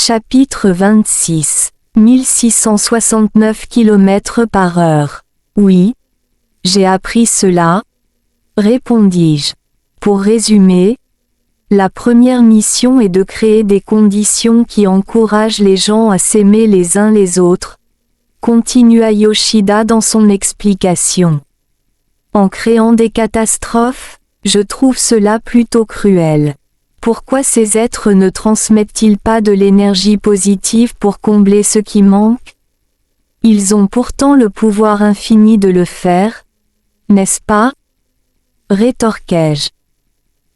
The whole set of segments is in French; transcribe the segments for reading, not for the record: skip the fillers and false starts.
Chapitre 26. 1669 km/h. Oui. J'ai appris cela, répondis-je. Pour résumer, la première mission est de créer des conditions qui encouragent les gens à s'aimer les uns les autres, continua Yoshida dans son explication. En créant des catastrophes, je trouve cela plutôt cruel. Pourquoi ces êtres ne transmettent-ils pas de l'énergie positive pour combler ce qui manque? Ils ont pourtant le pouvoir infini de le faire, n'est-ce pas? Rétorquai-je.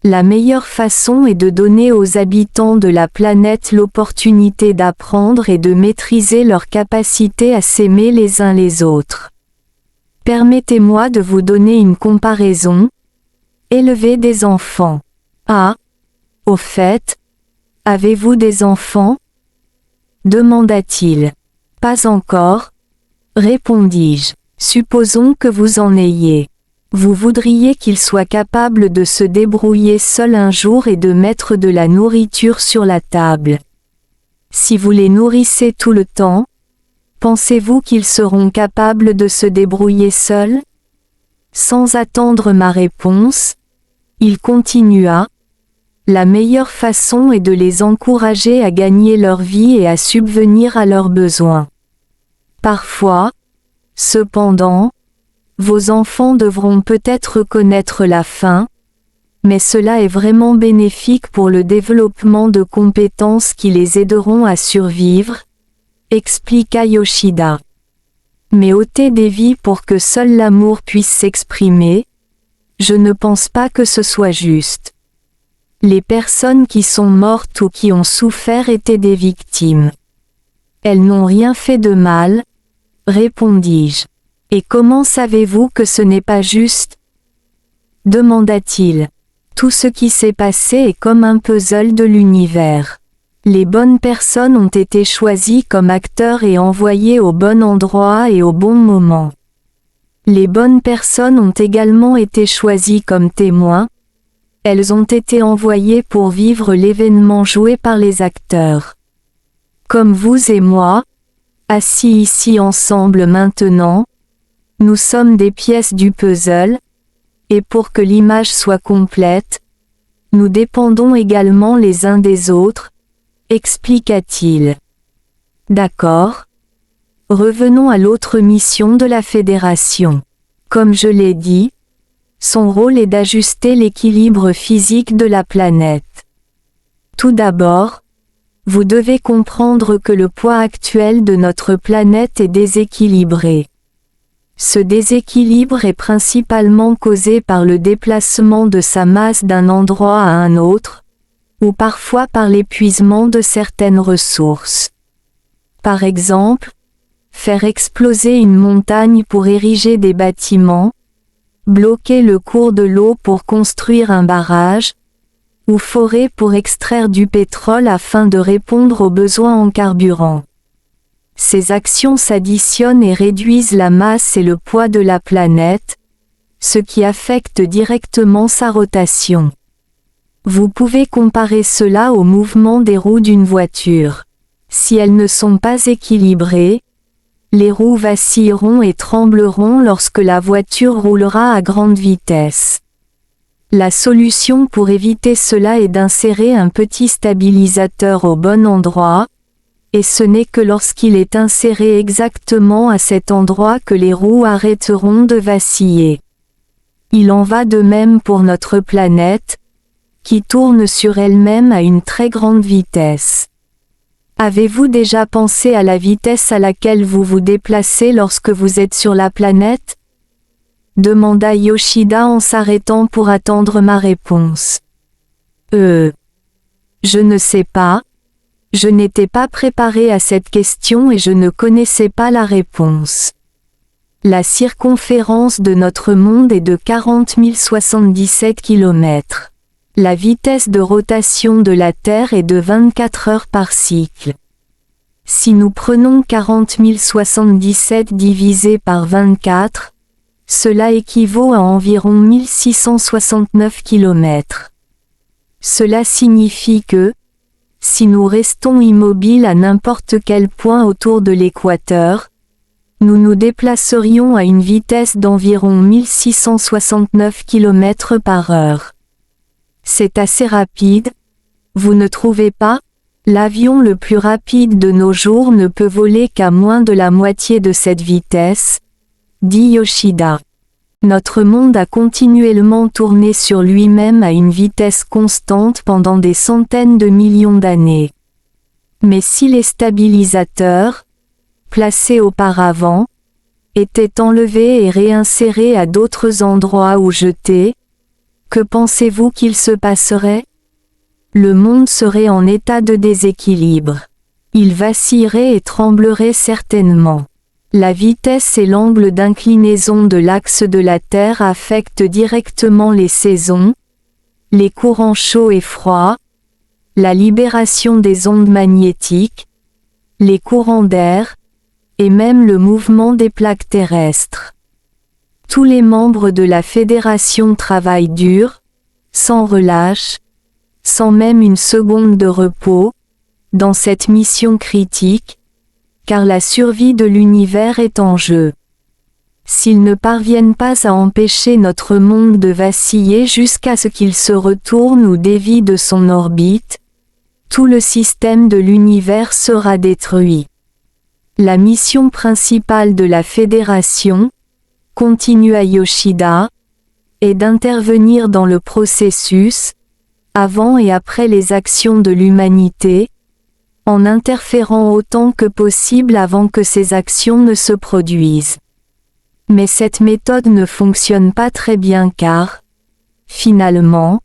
La meilleure façon est de donner aux habitants de la planète l'opportunité d'apprendre et de maîtriser leur capacité à s'aimer les uns les autres. Permettez-moi de vous donner une comparaison. Élever des enfants. Ah! Au fait, avez-vous des enfants? Demanda-t-il. Pas encore, répondis-je. Supposons que vous en ayez. Vous voudriez qu'ils soient capables de se débrouiller seuls un jour et de mettre de la nourriture sur la table. Si vous les nourrissez tout le temps, pensez-vous qu'ils seront capables de se débrouiller seuls? Sans attendre ma réponse, il continua. La meilleure façon est de les encourager à gagner leur vie et à subvenir à leurs besoins. Parfois, cependant, vos enfants devront peut-être connaître la faim, mais cela est vraiment bénéfique pour le développement de compétences qui les aideront à survivre, expliqua Yoshida. Mais ôter des vies pour que seul l'amour puisse s'exprimer, je ne pense pas que ce soit juste. Les personnes qui sont mortes ou qui ont souffert étaient des victimes. Elles n'ont rien fait de mal, répondis-je. Et comment savez-vous que ce n'est pas juste? Demanda-t-il. Tout ce qui s'est passé est comme un puzzle de l'univers. Les bonnes personnes ont été choisies comme acteurs et envoyées au bon endroit et au bon moment. Les bonnes personnes ont également été choisies comme témoins. Elles ont été envoyées pour vivre l'événement joué par les acteurs. Comme vous et moi, assis ici ensemble maintenant, nous sommes des pièces du puzzle, et pour que l'image soit complète, nous dépendons également les uns des autres, expliqua-t-il. D'accord. Revenons à l'autre mission de la Fédération. Comme je l'ai dit, son rôle est d'ajuster l'équilibre physique de la planète. Tout d'abord, vous devez comprendre que le poids actuel de notre planète est déséquilibré. Ce déséquilibre est principalement causé par le déplacement de sa masse d'un endroit à un autre, ou parfois par l'épuisement de certaines ressources. Par exemple, faire exploser une montagne pour ériger des bâtiments, bloquer le cours de l'eau pour construire un barrage, ou forer pour extraire du pétrole afin de répondre aux besoins en carburant. Ces actions s'additionnent et réduisent la masse et le poids de la planète, ce qui affecte directement sa rotation. Vous pouvez comparer cela au mouvement des roues d'une voiture. Si elles ne sont pas équilibrées, les roues vacilleront et trembleront lorsque la voiture roulera à grande vitesse. La solution pour éviter cela est d'insérer un petit stabilisateur au bon endroit, et ce n'est que lorsqu'il est inséré exactement à cet endroit que les roues arrêteront de vaciller. Il en va de même pour notre planète, qui tourne sur elle-même à une très grande vitesse. Avez-vous déjà pensé à la vitesse à laquelle vous vous déplacez lorsque vous êtes sur la planète? Demanda Yoshida en s'arrêtant pour attendre ma réponse. Je ne sais pas. Je n'étais pas préparé à cette question et je ne connaissais pas la réponse. La circonférence de notre monde est de 40 077 km. La vitesse de rotation de la Terre est de 24 heures par cycle. Si nous prenons 40 077 divisé par 24, cela équivaut à environ 1669 km. Cela signifie que, Si nous restons immobiles à n'importe quel point autour de l'équateur, nous nous déplacerions à une vitesse d'environ 1669 km par heure. C'est assez rapide, vous ne trouvez pas? L'avion le plus rapide de nos jours ne peut voler qu'à moins de la moitié de cette vitesse, dit Yoshida. Notre monde a continuellement tourné sur lui-même à une vitesse constante pendant des centaines de millions d'années. Mais si les stabilisateurs, placés auparavant, étaient enlevés et réinsérés à d'autres endroits ou jetés, que pensez-vous qu'il se passerait? Le monde serait en état de déséquilibre. Il vacillerait et tremblerait certainement. La vitesse et l'angle d'inclinaison de l'axe de la Terre affectent directement les saisons, les courants chauds et froids, la libération des ondes magnétiques, les courants d'air, et même le mouvement des plaques terrestres. Tous les membres de la Fédération travaillent dur, sans relâche, sans même une seconde de repos, dans cette mission critique, car la survie de l'univers est en jeu. S'ils ne parviennent pas à empêcher notre monde de vaciller jusqu'à ce qu'il se retourne ou dévie de son orbite, tout le système de l'univers sera détruit. La mission principale de la Fédération, continua Yoshida, est d'intervenir dans le processus, avant et après les actions de l'humanité, en interférant autant que possible avant que ces actions ne se produisent. Mais cette méthode ne fonctionne pas très bien car, finalement,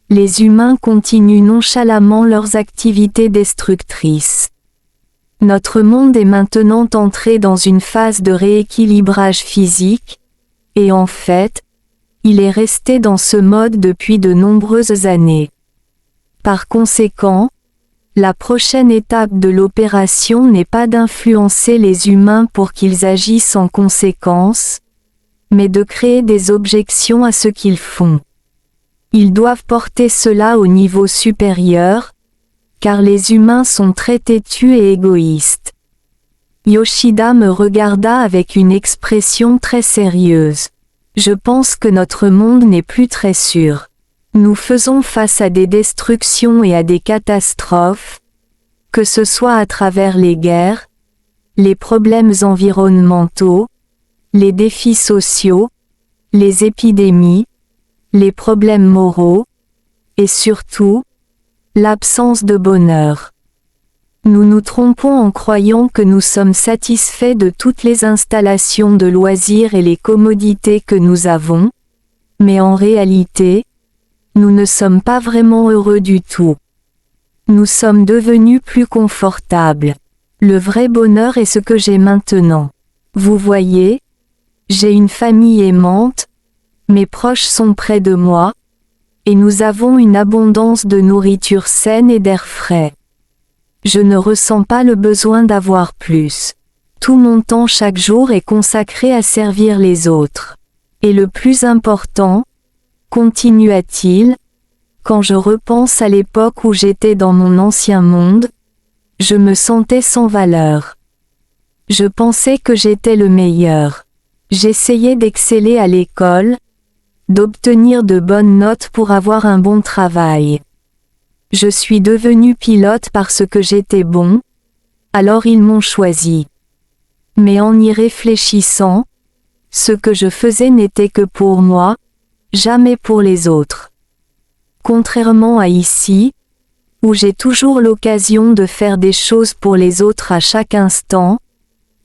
les humains continuent nonchalamment leurs activités destructrices. Notre monde est maintenant entré dans une phase de rééquilibrage physique, et en fait, il est resté dans ce mode depuis de nombreuses années. Par conséquent, la prochaine étape de l'opération n'est pas d'influencer les humains pour qu'ils agissent en conséquence, mais de créer des objections à ce qu'ils font. Ils doivent porter cela au niveau supérieur, car les humains sont très têtus et égoïstes. Yoshida me regarda avec une expression très sérieuse. Je pense que notre monde n'est plus très sûr. Nous faisons face à des destructions et à des catastrophes, que ce soit à travers les guerres, les problèmes environnementaux, les défis sociaux, les épidémies, les problèmes moraux, et surtout, l'absence de bonheur. Nous nous trompons en croyant que nous sommes satisfaits de toutes les installations de loisirs et les commodités que nous avons, mais en réalité, nous ne sommes pas vraiment heureux du tout. Nous sommes devenus plus confortables. Le vrai bonheur est ce que j'ai maintenant. Vous voyez, j'ai une famille aimante, mes proches sont près de moi, et nous avons une abondance de nourriture saine et d'air frais. Je ne ressens pas le besoin d'avoir plus. Tout mon temps chaque jour est consacré à servir les autres. Et le plus important, continua-t-il, quand je repense à l'époque où j'étais dans mon ancien monde, je me sentais sans valeur. Je pensais que j'étais le meilleur. J'essayais d'exceller à l'école, d'obtenir de bonnes notes pour avoir un bon travail. Je suis devenu pilote parce que j'étais bon, alors ils m'ont choisi. Mais en y réfléchissant, ce que je faisais n'était que pour moi, jamais pour les autres. Contrairement à ici, où j'ai toujours l'occasion de faire des choses pour les autres à chaque instant,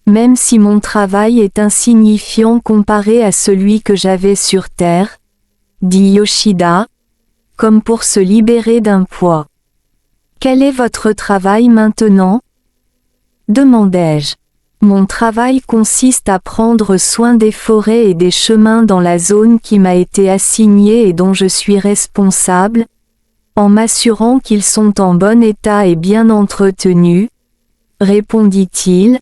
même si mon travail est insignifiant comparé à celui que j'avais sur Terre, dit Yoshida, comme pour se libérer d'un poids. Quel est votre travail maintenant? Demandai-je. Mon travail consiste à prendre soin des forêts et des chemins dans la zone qui m'a été assignée et dont je suis responsable, en m'assurant qu'ils sont en bon état et bien entretenus, répondit-il,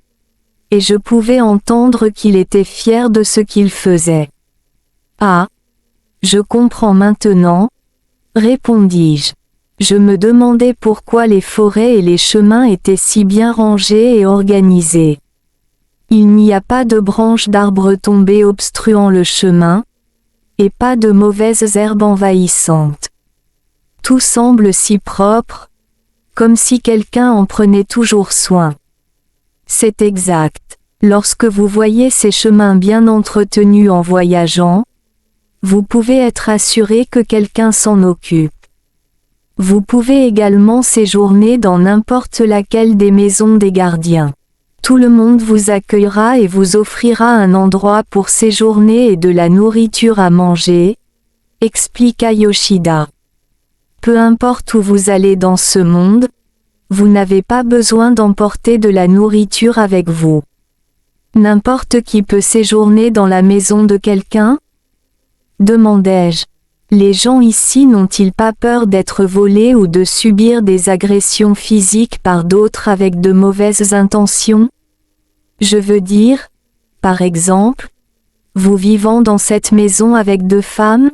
et je pouvais entendre qu'il était fier de ce qu'il faisait. Ah, je comprends maintenant, répondis-je. Je me demandais pourquoi les forêts et les chemins étaient si bien rangés et organisés. Il n'y a pas de branches d'arbres tombées obstruant le chemin, et pas de mauvaises herbes envahissantes. Tout semble si propre, comme si quelqu'un en prenait toujours soin. C'est exact. Lorsque vous voyez ces chemins bien entretenus en voyageant, vous pouvez être assuré que quelqu'un s'en occupe. Vous pouvez également séjourner dans n'importe laquelle des maisons des gardiens. Tout le monde vous accueillera et vous offrira un endroit pour séjourner et de la nourriture à manger, expliqua Yoshida. Peu importe où vous allez dans ce monde, vous n'avez pas besoin d'emporter de la nourriture avec vous. N'importe qui peut séjourner dans la maison de quelqu'un ? Demandai-je. Les gens ici n'ont-ils pas peur d'être volés ou de subir des agressions physiques par d'autres avec de mauvaises intentions ? Je veux dire, par exemple, vous vivant dans cette maison avec 2 femmes ?